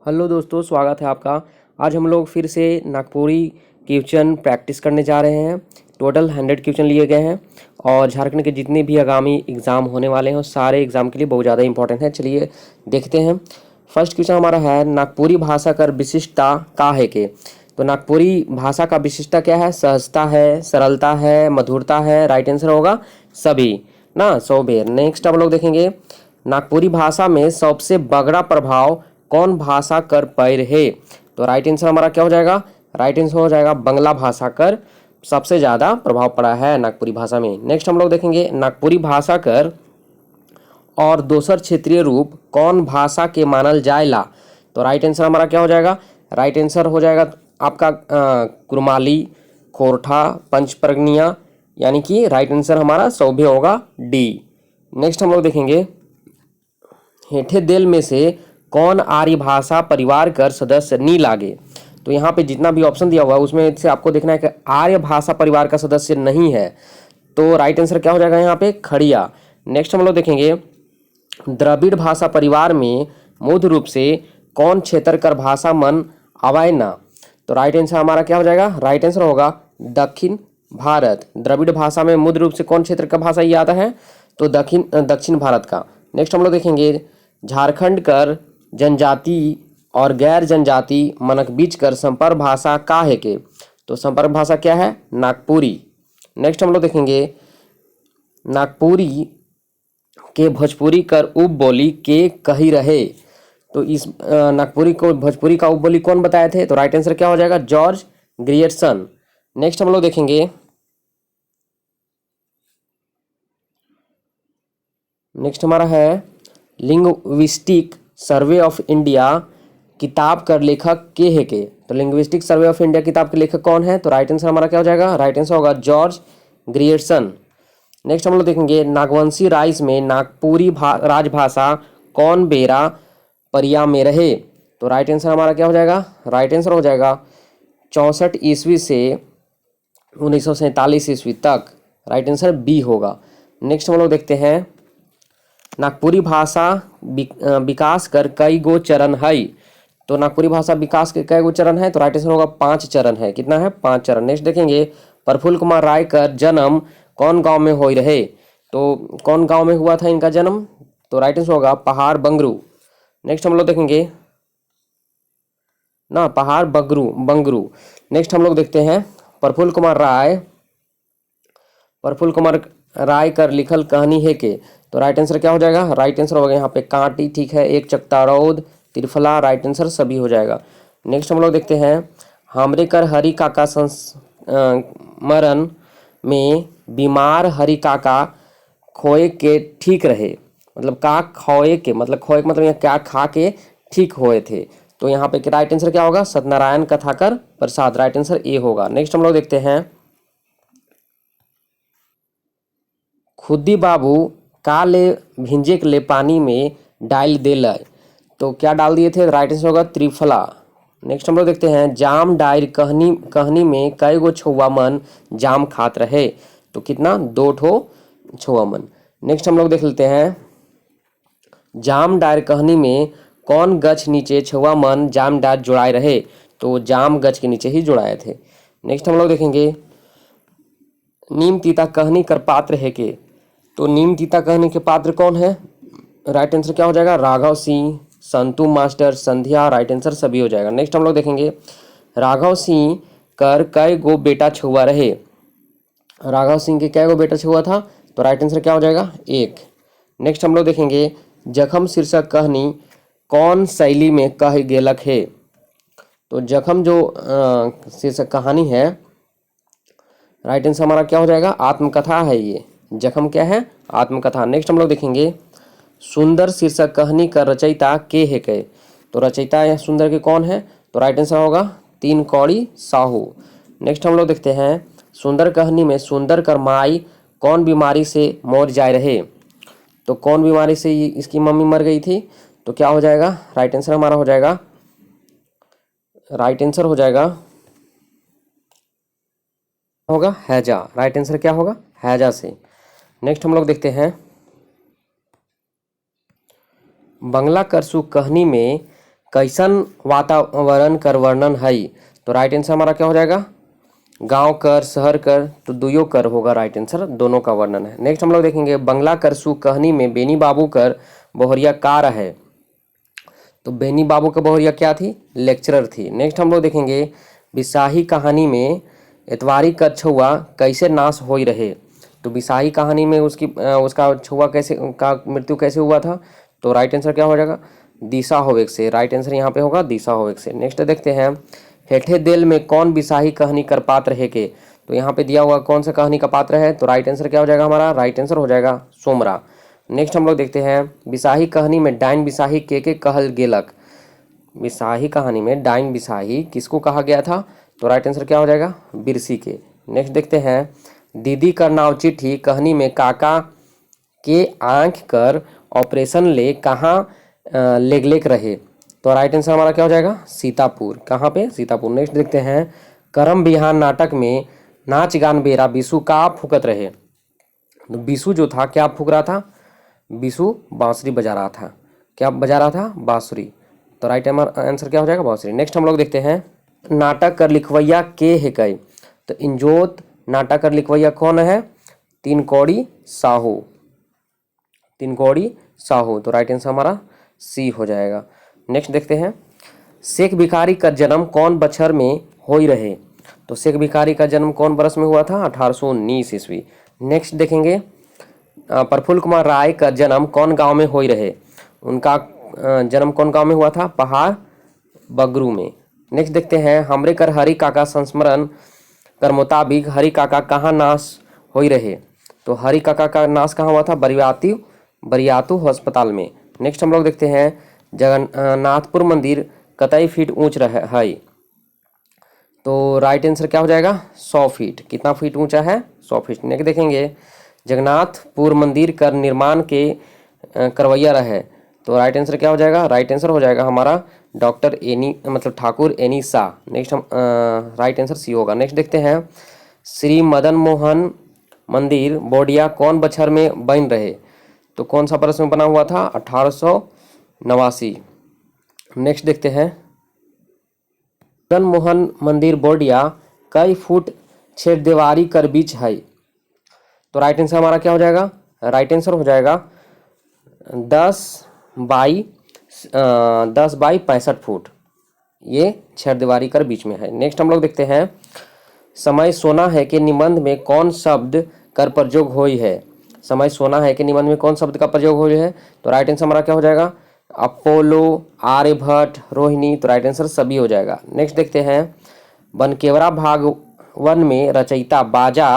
Hello दोस्तों, स्वागत है आपका। आज हम लोग फिर से नागपुरी क्वेश्चन प्रैक्टिस करने जा रहे हैं। टोटल 100 क्वेश्चन लिए गए हैं और झारखंड के जितने भी आगामी एग्ज़ाम होने वाले हैं सारे एग्ज़ाम के लिए बहुत ज़्यादा इंपॉर्टेंट है। चलिए देखते हैं। फर्स्ट क्वेश्चन हमारा है, नागपुरी भाषा कर विशिष्टता का है के। तो नागपुरी भाषा का विशिष्टता क्या है? सहजता है, सरलता है, मधुरता है। राइट आंसर होगा सभी ना, सोबेर। नेक्स्ट हम लोग देखेंगे, नागपुरी भाषा में सबसे बगड़ा प्रभाव कौन भाषा कर पैर है? तो राइट आंसर हमारा क्या हो जाएगा? राइट आंसर हो जाएगा बंगला भाषा कर सबसे ज़्यादा प्रभाव पड़ा है नागपुरी भाषा में। नेक्स्ट हम लोग देखेंगे, नागपुरी भाषा कर और दोसर क्षेत्रीय रूप कौन भाषा के मानल जाएला? तो राइट आंसर हमारा क्या हो जाएगा? राइट आंसर हो जाएगा आपका कुरमाली, खोरठा, पंचप्रगनिया, यानी कि राइट आंसर हमारा सौभ्य होगा डी। नेक्स्ट हम लोग देखेंगे, हेठे देल में से कौन आर्य भाषा परिवार कर सदस्य नहीं लागे? तो यहाँ पे जितना भी ऑप्शन दिया हुआ है उसमें से आपको देखना है कि आर्य भाषा परिवार का सदस्य नहीं है। तो राइट आंसर क्या हो जाएगा यहाँ पे? खड़िया। नेक्स्ट हम लोग देखेंगे, द्रविड़ भाषा परिवार में मूल रूप से कौन क्षेत्र कर भाषा मन आवाय ना? तो राइट आंसर हमारा क्या हो जाएगा? राइट आंसर होगा दक्षिण भारत। द्रविड़ भाषा में मूल रूप से कौन क्षेत्र का भाषा ये आता है? तो दक्षिण भारत का। नेक्स्ट हम लोग देखेंगे, झारखंड कर जनजाति और गैर जनजाति मनक बीच कर संपर्क भाषा का है के? तो संपर्क भाषा क्या है? नागपुरी। नेक्स्ट हम लोग देखेंगे, नागपुरी के भोजपुरी कर उपबोली के कही रहे? तो इस नागपुरी को भोजपुरी का उपबोली कौन बताए थे? तो राइट आंसर क्या हो जाएगा? George Grierson. नेक्स्ट हम लोग देखेंगे, नेक्स्ट हमारा है, लिंग्विस्टिक सर्वे ऑफ इंडिया किताब कर लेखक के है के? तो लिंग्विस्टिक सर्वे ऑफ इंडिया किताब के लेखक कौन है? तो राइट आंसर हमारा क्या हो जाएगा? राइट आंसर होगा जॉर्ज ग्रियर्सन। नेक्स्ट हम लोग देखेंगे, नागवंशी राइज में नागपुरी राजभाषा कौन बेरा परिया में रहे? तो राइट आंसर हमारा क्या हो जाएगा? राइट आंसर हो जाएगा 64 ईस्वी से 1947 ईस्वी तक। राइट आंसर बी होगा। नेक्स्ट हम लोग देखते हैं, नागपुरी भाषा विकास कर कई गो चरण है? तो नागपुरी भाषा विकास के कई गो चरण है? तो राइट आंसर होगा 5 चरण है। कितना है? 5 चरण। नेक्स्ट देखेंगे, प्रफुल्ल कुमार राय का जन्म कौन गांव में हो रहे? तो कौन गांव में हुआ था इनका जन्म? तो राइट आंसर होगा पहाड़ बंगरू। नेक्स्ट हम लोग देखेंगे ना, पहाड़ बंगरू। नेक्स्ट हम लोग देखते हैं, प्रफुल्ल कुमार राय कर लिखल कहानी है के? तो राइट आंसर क्या हो जाएगा? राइट आंसर होगा यहाँ पे कांटी, ठीक है, एक चकतारौद, त्रिफला। राइट आंसर सभी हो जाएगा। नेक्स्ट हम लोग देखते हैं, हमरे कर हरि काका मरण में बीमार हरि काका खोए के ठीक रहे? मतलब का खोए के मतलब, खोए के मतलब यहाँ क्या खा के ठीक हुए थे? तो यहाँ पे राइट आंसर क्या होगा? सत्यनारायण कथाकर प्रसाद। राइट आंसर ए होगा। नेक्स्ट हम लोग देखते हैं, खुद्दी बाबू काले भिंजे के ले पानी में डाल दिल? तो क्या डाल दिए थे? राइट आंसर होगा त्रिफला। नेक्स्ट हम लोग देखते हैं, जाम डायर कहनी में कई गो छुआ मन जाम खात रहे? तो कितना? 2 ठो छुआ मन। नेक्स्ट हम लोग देख लेते हैं, जाम डायर कहनी में कौन गछ नीचे छुआ मन जाम डायर जुड़ाए रहे? तो जाम गछ के नीचे ही जुड़ाए थे। नेक्स्ट हम लोग देखेंगे, नीम तीता कहनी कर पात्र है के? तो नीम तीता कहनी के पात्र कौन है? राइट आंसर क्या हो जाएगा? राघव सिंह, संतू मास्टर, संध्या। राइट आंसर सभी हो जाएगा। नेक्स्ट हम लोग देखेंगे, राघव सिंह कर कई गो बेटा छुआ रहे? राघव सिंह के कई गो बेटा छुआ था? तो राइट आंसर क्या हो जाएगा? 1। नेक्स्ट हम लोग देखेंगे, जखम शीर्षक कहनी कौन शैली में कह गेलक है? तो जखम जो शीर्षक कहानी है, राइट आंसर हमारा क्या हो जाएगा? आत्मकथा है ये। जखम क्या है? आत्मकथा। नेक्स्ट हम लोग देखेंगे, सुंदर शीर्षक कहनी का रचयिता के है के? तो रचयिता या सुंदर के कौन है? तो राइट आंसर होगा 3 कौड़ी साहू। नेक्स्ट हम लोग देखते हैं, सुंदर कहनी में सुंदर कर माई कौन बीमारी से मर जाए रहे? तो कौन बीमारी से इसकी मम्मी मर गई थी? तो क्या हो जाएगा? राइट आंसर हमारा हो जाएगा, राइट आंसर हो जाएगा होगा हैजा। राइट आंसर क्या होगा? हैजा से। नेक्स्ट हम लोग देखते हैं, बंगला करसु कहनी में कैसन वातावरण कर वर्णन है। तो राइट आंसर हमारा क्या हो जाएगा, गांव कर, शहर कर, तो दुयो कर होगा राइट आंसर, दोनों का वर्णन है। नेक्स्ट हम लोग देखेंगे बंगला करसू कहानी में बेनी बाबू कर बहुरिया कार है। तो बेनी बाबू का बहुरिया क्या थी, लेक्चरर थी। नेक्स्ट हम लोग देखेंगे बिसाही कहानी में एतवारी का छुआ कैसे नाश हो रहे। तो बिसाही कहानी में उसका छुआ कैसे का मृत्यु कैसे हुआ था। तो राइट आंसर क्या हो जाएगा, दिशा होवेक से। राइट आंसर यहाँ पे होगा दिशा होवेक से। नेक्स्ट देखते हैं हेठे दिल में कौन बिसाही कहानी कर पात्र है के। तो यहाँ पे दिया हुआ कौन सा कहानी का पात्र है। तो राइट आंसर क्या हो जाएगा हमारा, राइट आंसर हो जाएगा सोमरा। नेक्स्ट हम लोग देखते हैं बिसाही कहानी में डाइन बिसाही के कहल गेलक। बिसाही कहानी में डाइन बिसाही किसको कहा गया था। तो राइट आंसर क्या हो जाएगा, बिरसी के। नेक्स्ट देखते हैं दीदी कर नाव चिट्ठी कहानी में काका के आंख कर ऑपरेशन ले कहाँ लेगलेक रहे। तो राइट आंसर हमारा क्या हो जाएगा, सीतापुर। कहाँ पे, सीतापुर। नेक्स्ट देखते हैं करम बिहान नाटक में नाच गान बेरा बिशु का फूकत रहे। तो बिशु जो था क्या फूक रहा था, बिशु बांसुरी बजा रहा था। क्या बजा रहा था, बांसुरी। तो राइट आंसर क्या हो जाएगा, बांसुरी। नेक्स्ट हम लोग देखते हैं नाटक कर लिखवैया के है कई। तो इंजोत नाटक कर लिखवैया कौन है, तीन कौड़ी साहू। तीन कौड़ी साहू। तो राइट आंसर हमारा सी हो जाएगा। नेक्स्ट देखते हैं शेख भिखारी का जन्म कौन बछर में हो रहे। तो शेख भिखारी का जन्म कौन बरस में हुआ था, 1819 ईस्वी। नेक्स्ट देखेंगे प्रफुल्ल कुमार राय का जन्म कौन गांव में हो रहे। उनका जन्म कौन गांव में हुआ था, पहाड़ बगरू में। नेक्स्ट देखते हैं हमरे कर हरि काका संस्मरण कर मुताबिक हरि काका कहाँ नाश हो रहे। तो हरि काका का नाश कहाँ हुआ था, बरियातू अस्पताल में। नेक्स्ट हम लोग देखते हैं जगन्नाथपुर मंदिर कतई फीट ऊंच है। तो राइट आंसर क्या हो जाएगा, 100 फीट। कितना फीट ऊंचा है, 100 फीट। नेक्स्ट देखेंगे जगन्नाथपुर मंदिर का निर्माण के करवैया रहे। तो राइट आंसर क्या हो जाएगा, राइट आंसर हो जाएगा हमारा डॉक्टर एनी मतलब ठाकुर एनी शाह। नेक्स्ट हम राइट आंसर सी होगा। नेक्स्ट देखते हैं श्री मदन मोहन मंदिर बोडिया कौन बछर में बन रहे। तो कौन सा बरस में बना हुआ था, 1889। नेक्स्ट देखते हैं मदन मोहन मंदिर बोडिया कई फुट छेद दीवारी कर बीच है। तो राइट आंसर हमारा क्या हो जाएगा, राइट आंसर हो जाएगा 10 बाई 65 फुट। ये छेद दीवारी कर बीच में है। नेक्स्ट हम लोग देखते हैं समय सोना है के निबंध में कौन शब्द कर प्रयोग हुई है। समय सोना है के निबंध में कौन शब्द का प्रयोग हुई है। तो राइट आंसर हमारा क्या हो जाएगा, अपोलो, आर्यभट्ट, रोहिणी। तो राइट आंसर सभी हो जाएगा। नेक्स्ट देखते हैं बनकेवरा भाग 1 में रचयिता बाजा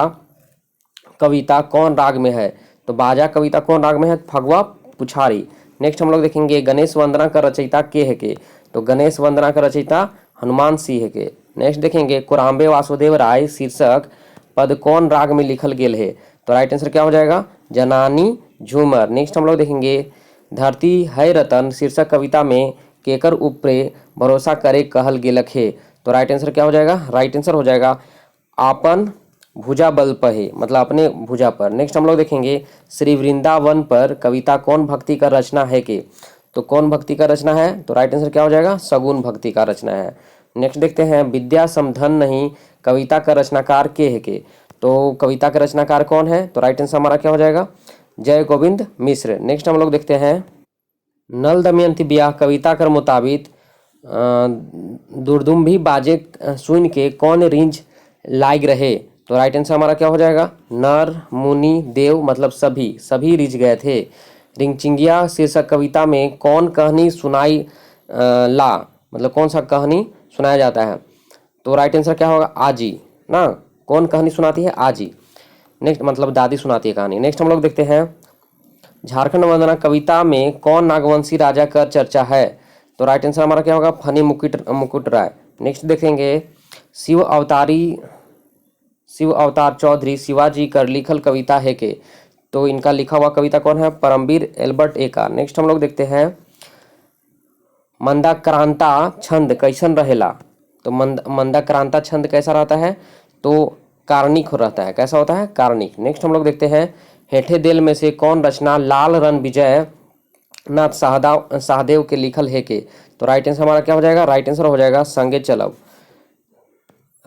कविता कौन राग में है। तो बाजा कविता कौन राग में है, फगवा पुछारी। नेक्स्ट हम लोग देखेंगे गणेश वंदना का रचयिता के है के। तो गणेश वंदना का रचयिता हनुमान सिंह है के। नेक्स्ट देखेंगे कुराम्बे वासुदेव राय शीर्षक पद कौन राग में लिखल गेल है। तो राइट आंसर क्या हो जाएगा, जनानी झूमर। नेक्स्ट हम लोग देखेंगे धरती है रतन शीर्षक कविता में केकर ऊपरे भरोसा करे कहल गेलक है। तो राइट आंसर क्या हो जाएगा, राइट आंसर हो जाएगा आपन भुजा बल पहे, मतलब अपने भुजा पर। नेक्स्ट हम लोग देखेंगे श्री वृंदावन पर कविता कौन भक्ति का रचना है के। तो कौन भक्ति का रचना है। तो राइट आंसर क्या हो जाएगा, सगुन भक्ति का रचना है। नेक्स्ट देखते हैं विद्या समधन नहीं कविता का रचनाकार के है के। तो कविता का रचनाकार कौन है। तो राइट आंसर हमारा क्या हो जाएगा, जय गोविंद मिश्र। नेक्स्ट हम लोग देखते हैं नल दमयंती ब्याह कविता कर मुताबिक दुर्दुम्भी बाजे सुन के कौन रिंझ लाग रहे। तो राइट आंसर हमारा क्या हो जाएगा, नर मुनि देव मतलब सभी रिझ गए थे। रिंगचिंगिया शीर्षक कविता में कौन कहानी सुनाई ला, मतलब कौन सा कहानी सुनाया जाता है। तो राइट आंसर क्या होगा, आजी ना, कौन कहानी सुनाती है, आजी। नेक्स्ट मतलब दादी सुनाती है कहानी। नेक्स्ट हम लोग देखते हैं झारखंड वंदना कविता में कौन नागवंशी राजा का चर्चा है। तो राइट आंसर हमारा क्या होगा, फनी मुकुट राय। नेक्स्ट देखेंगे शिव अवतार चौधरी शिवाजी कर लिखल कविता है के। तो इनका लिखा हुआ कविता कौन है, परमवीर एल्बर्ट एका। नेक्स्ट हम लोग देखते हैं मंदाक्रांता छंद कैसन रहेला। तो मंदाक्रांता छंद कैसा रहता है, तो कार्णिक रहता है। कैसा होता है, कार्णिक। नेक्स्ट हम लोग देखते हैं हेठे दिल में से कौन रचना लाल रन विजय नाथ सहदेव के लिखल है के। तो राइट आंसर हमारा क्या हो जाएगा, राइट आंसर हो जाएगा संगे चलब।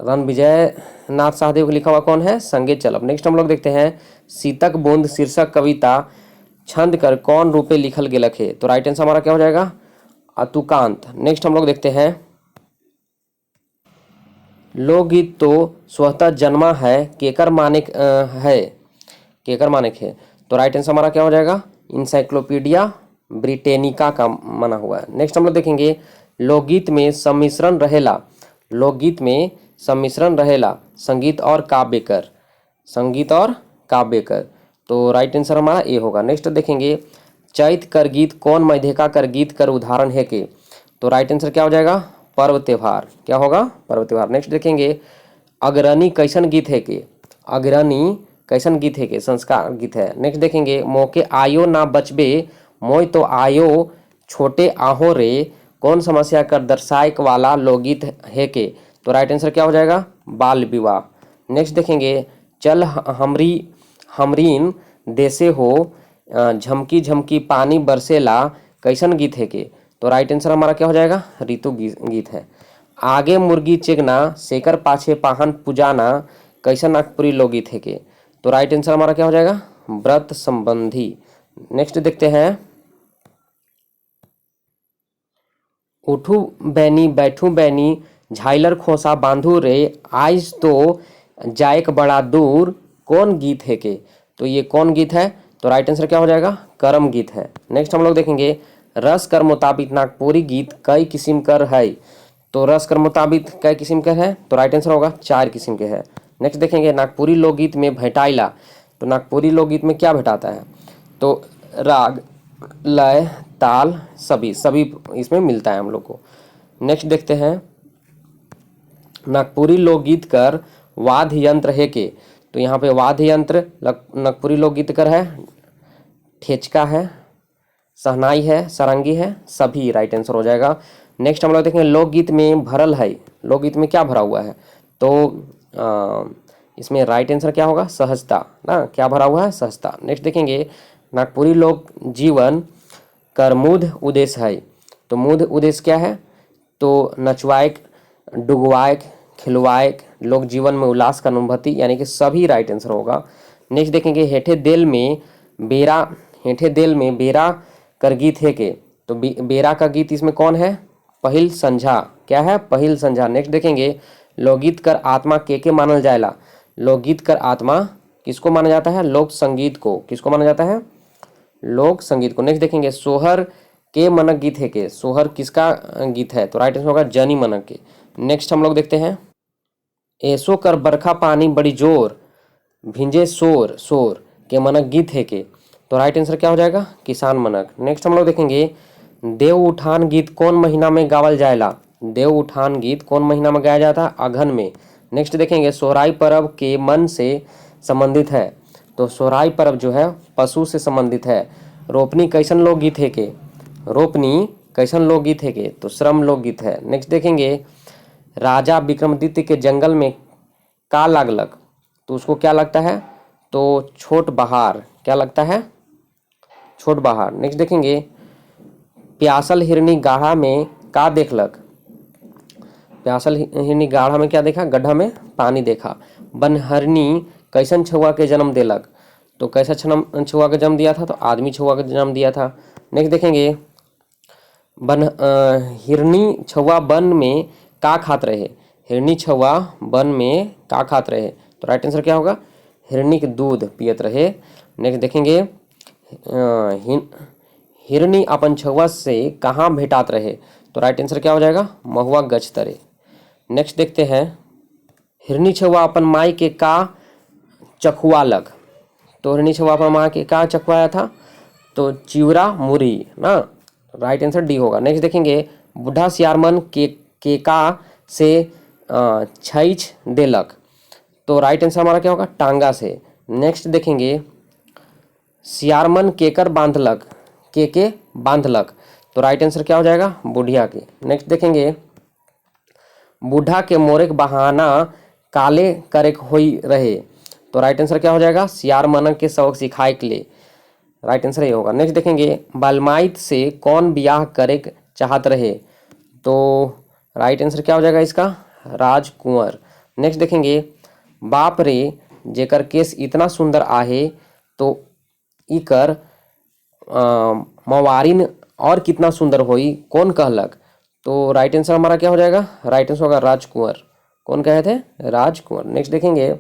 रणविजय नाथ सहदेव को लिखा हुआ कौन है, संगे चलब। नेक्स्ट हम लोग देखते हैं शीतक बूंद शीर्षक कविता छंद कर कौन रूपे लिखल गेलक है, तो राइट आंसर हमारा क्या हो जाएगा, अतुकांत। नेक्स्ट हम लोग देखते हैं लोकगीत तो स्वतः जन्मा है केकर मानिक है, केकर मानिक है, तो राइट आंसर हमारा क्या हो जाएगा, इंसाइक्लोपीडिया ब्रिटेनिका का माना हुआ है। नेक्स्ट हम लोग देखेंगे लोकगीत में सम्मिश्रण रहेला, लोकगीत में सम्मिश्रण रहेला संगीत और काव्य कर, संगीत और काव्य कर, तो राइट आंसर हमारा ए होगा। नेक्स्ट देखेंगे चैत कर गीत कौन मध्यका कर गीत कर उदाहरण है के, तो राइट आंसर क्या हो जाएगा, पर्व त्योहार, क्या होगा, पर्व त्योहार। नेक्स्ट देखेंगे अग्रणी कैसन गीत है के, अग्रणी कैसन गीत है के, संस्कार गीत है। नेक्स्ट देखेंगे मोके आयो ना बचबे मोय तो आयो छोटे आहो रे कौन समस्या कर दर्शाए वाला लोकगीत है के, तो राइट आंसर क्या हो जाएगा, बाल विवाह। नेक्स्ट देखेंगे चल हमरी हमरीन देसे हो झमकी झमकी पानी बरसेला कैसन गीत है के, तो राइट आंसर हमारा क्या हो जाएगा, ऋतु गीत है। आगे मुर्गी चेगना शेकर पाछे पाहन पुजाना कैसन नागपुरी लोकगीत है के, तो राइट आंसर हमारा क्या हो जाएगा, व्रत संबंधी। नेक्स्ट देखते हैं उठू बैनी बैठू बैनी झाइलर खोसा बांधू रे आइज तो जायक बड़ा दूर कौन गीत है के, तो ये कौन गीत है, तो राइट आंसर क्या हो जाएगा, करम गीत है। नेक्स्ट हम लोग देखेंगे रस कर मुताबिक नागपुरी गीत कई किस्म कर है, तो रस कर मुताबिक कई किस्म का है, तो राइट आंसर होगा 4 किस्म के है। नेक्स्ट देखेंगे नागपुरी लोकगीत में भेटाइला, तो नागपुरी लोकगीत में क्या भेटाता है, तो राग लय ताल सभी इसमें मिलता है हम लोग को। नेक्स्ट देखते हैं नागपुरी लोकगीत कर वाद्य यंत्र है के, तो यहाँ पे वाद्य यंत्र नागपुरी लोकगीत कर है, ठेचका है, सहनाई है, सारंगी है, सभी राइट आंसर हो जाएगा। नेक्स्ट हम लोग देखेंगे लोकगीत में भरल है, लोकगीत में क्या भरा हुआ है, तो इसमें राइट आंसर क्या होगा, सहजता ना, क्या भरा हुआ है, सहजता। नेक्स्ट देखेंगे नागपुरी लोक जीवन कर मूढ़ उद्देश्य है, तो मूढ़ उद्देश्य क्या है, तो नचवायक डुगवायक खिलवायक लोक जीवन में उल्लास का अनुभूति, यानी कि सभी राइट आंसर होगा। नेक्स्ट देखेंगे हेठे देल में बेरा कर गीत है के, तो बेरा का गीत इसमें कौन है, पहिल संझा, क्या है, पहिल संझा। नेक्स्ट देखेंगे लोकगीत कर आत्मा के मानल जाएला, लोकगीत कर आत्मा किसको माना जाता है, लोक संगीत को, किसको माना जाता है, लोक संगीत को। नेक्स्ट देखेंगे सोहर के मनक गीत है के, सोहर किसका गीत है, तो राइट आंसर होगा जनी मनक के। नेक्स्ट हम लोग देखते हैं ऐसो कर बरखा पानी बड़ी जोर भिंजे शोर शोर के मनक गीत है के, तो राइट आंसर क्या हो जाएगा, किसान मनक। नेक्स्ट हम लोग देखेंगे देव उठान गीत कौन महीना में गावल जाएला, देव उठान गीत कौन महीना में गाया जाता है, अघन में। नेक्स्ट देखेंगे सोहराई पर्व के मन से संबंधित है, तो सोहराई पर्व जो है पशु से संबंधित है। रोपनी कैसन लोकगीत है के, रोपनी कैसन लोकगीत है के, तो श्रम लोकगीत है। नेक्स्ट देखेंगे राजा विक्रमादित्य के जंगल में का लागलक, तो उसको क्या लगता है, तो छोट बहार, क्या लगता है, छोट बहार। नेक्स्ट देखेंगे प्यासल हिरनी गाढ़ा में का देखलक, प्यासल हिरनी गाढ़ा में क्या देखा, गड्ढा में पानी देखा। बनहरनी कैसन छुआ के जन्म देलक, तो कैसा छुआ के जन्म दिया था, तो आदमी छुआ के जन्म दिया था। नेक्स्ट देखेंगे हिरनी छुआ वन में का खात रहे, हिरनी छुआ वन में का खात रहे, तो राइट आंसर क्या होगा, हिरनी के दूध पियत रहे। नेक्स्ट देखेंगे हिरनी अपन छुआ से कहाँ भेटात रहे, तो राइट आंसर क्या हो जाएगा, महुआ गछ तरे। नेक्स्ट देखते हैं हिरनी छुआ अपन माई के का चखुआलक, तो हिरनी छुआ अपन माई के का चखवाया था, तो चिवरा मुरी ना, राइट आंसर डी होगा। नेक्स्ट देखेंगे बूढ़ा सियारमन के का से छैच देलक, तो राइट आंसर हमारा क्या होगा, टांगा से। नेक्स्ट देखेंगे सियारमन केकर बांधलक, के बांधलक, तो राइट आंसर क्या हो जाएगा, बुढ़िया के। नेक्स्ट देखेंगे बूढ़ा के मोरेक बहाना काले करे होई रहे, तो राइट आंसर क्या हो जाएगा, सियारमन के सबक सिखाए के लिए, राइट आंसर ये होगा। नेक्स्ट देखेंगे बालमाइत से कौन ब्याह करे चाहत रहे, तो राइट आंसर क्या हो जाएगा इसका, राजकुंवर। नेक्स्ट देखेंगे, बाप रे जेकर केस इतना सुंदर आहे तो इकर मवारिन और कितना सुंदर होई कौन कहलक। तो राइट आंसर हमारा क्या हो जाएगा, राइट आंसर होगा राजकुंवर। कौन कहे थे, राजकुंवर। नेक्स्ट देखेंगे,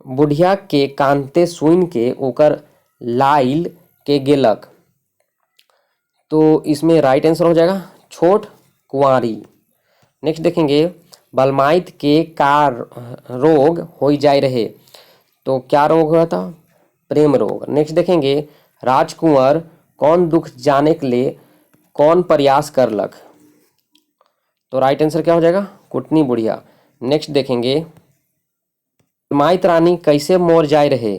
बुढ़िया के कांते सुन के ओकर लाइल के गेलक। तो इसमें राइट आंसर हो जाएगा छोट कुंवारी। नेक्स्ट देखेंगे, बलमाइत के का रोग हो जाए रहे। तो क्या रोग हुआ था, प्रेम रोग। नेक्स्ट देखेंगे, राजकुंवर कौन दुख जाने के लिए कौन प्रयास करलक। तो राइट आंसर क्या हो जाएगा, कुटनी बुढ़िया। नेक्स्ट देखेंगे, माइत रानी कैसे मोर जाए रहे।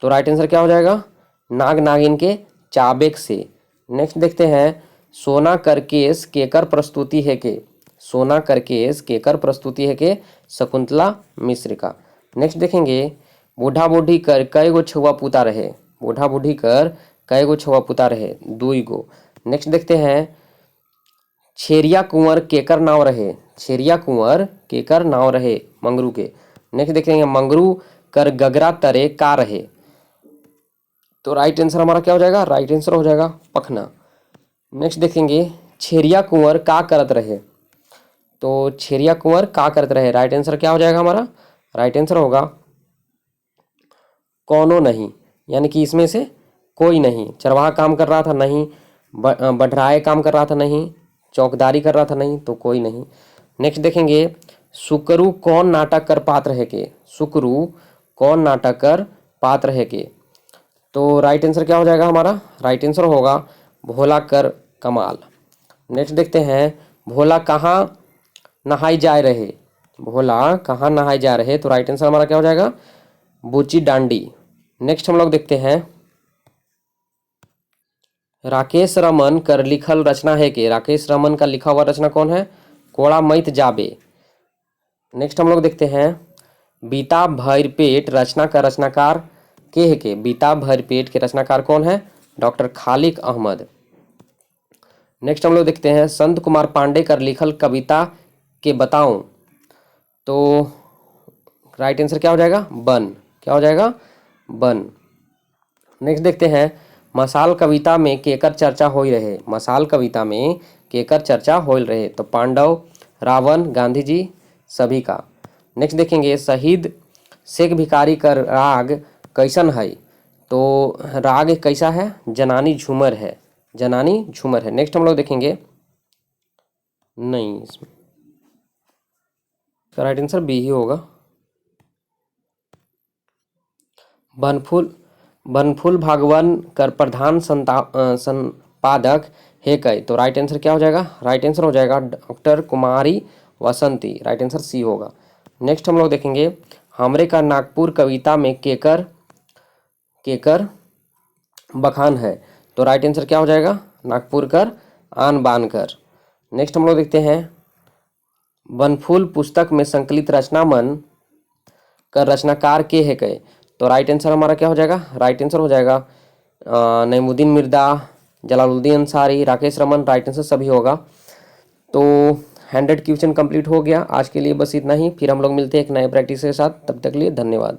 तो राइट आंसर क्या हो जाएगा, नाग नागिन के चाबेक से। नेक्स्ट देखते हैं, सोना करकेश केकर प्रस्तुति है के। सोना करकेश केकर प्रस्तुति है के, शकुंतला मिश्र का। नेक्स्ट देखेंगे, बूढ़ा बूढ़ी कर कई गो छुआ पुता रहे। बूढ़ा बूढ़ी कर कई गो छुआ पुता रहे, 2 गो। नेक्स्ट देखते हैं, छेरिया कुंवर केकर नाव रहे। छेरिया कुंवर केकर नाव रहे, मंगरू के। नेक्स्ट देखेंगे, मंगरू कर गगरा तरे का रहे। तो राइट आंसर हमारा क्या हो जाएगा, राइट आंसर हो जाएगा पखना। नेक्स्ट देखेंगे, छेरिया कुंवर का करत रहे। तो छेरिया कुंवर का करत रहे, राइट आंसर क्या हो जाएगा हमारा, राइट आंसर होगा कौनो नहीं, यानी कि इसमें से कोई नहीं। चरवाहा काम कर रहा था नहीं, बढ़राए काम कर रहा था नहीं, चौकदारी कर रहा था नहीं, तो कोई नहीं। नेक्स्ट देखेंगे, सुकरू कौन नाटक कर पात्र है के। सुकरू कौन नाटक कर पात्र है के। तो राइट आंसर क्या हो जाएगा हमारा, राइट आंसर होगा भोला कर कमाल। नेक्स्ट देखते हैं, भोला कहाँ नहाई जाए रहे। भोला कहाँ नहाई जा रहे। तो राइट आंसर हमारा क्या हो जाएगा, बूची डांडी। नेक्स्ट हम लोग देखते हैं, राकेश रमन कर लिखल रचना है के। राकेश रमन का लिखा हुआ रचना कौन है, कोड़ा मैत जाबे। नेक्स्ट हम लोग देखते हैं, बीता भर पेट रचना का रचनाकार के है के। बीता भर पेट के रचनाकार कौन है, डॉक्टर खालिक अहमद। नेक्स्ट हम लोग देखते हैं, संत कुमार पांडे कर लिखल कविता के बताऊं। तो राइट आंसर क्या हो जाएगा, बन। क्या हो जाएगा, बन। नेक्स्ट देखते हैं, मसाल कविता में केकर चर्चा हो रहे। मसाल कविता में केकर चर्चा हो रहे। तो पांडव, रावण, गांधी जी, सभी का। नेक्स्ट देखेंगे, शहीद शेख भिखारी का राग कैसन है। तो राग कैसा है, जनानी झूमर है। जनानी झूमर है। नेक्स्ट हम लोग देखेंगे, नहीं इसमें राइट आंसर बी ही होगा। बनफूल भागवन कर प्रधान संपादक है कई। तो राइट आंसर क्या हो जाएगा, राइट आंसर हो जाएगा डॉक्टर कुमारी वसंती। राइट आंसर सी होगा। नेक्स्ट हम लोग देखेंगे, हमरे का नागपुर कविता में केकर केकर बखान है। तो राइट आंसर क्या हो जाएगा, नागपुर कर आन बान कर। नेक्स्ट हम लोग देखते हैं, बनफूल पुस्तक में संकलित रचना मन का रचनाकार के है कहे। तो राइट आंसर हमारा क्या हो जाएगा, राइट आंसर हो जाएगा नईमुद्दीन मिर्जा, जलालुद्दीन अंसारी, राकेश रमन। राइट आंसर सभी होगा। तो 100 क्वेश्चन कंप्लीट हो गया। आज के लिए बस इतना ही, फिर हम लोग मिलते हैं एक नए प्रैक्टिस के साथ। तब तक के लिए धन्यवाद।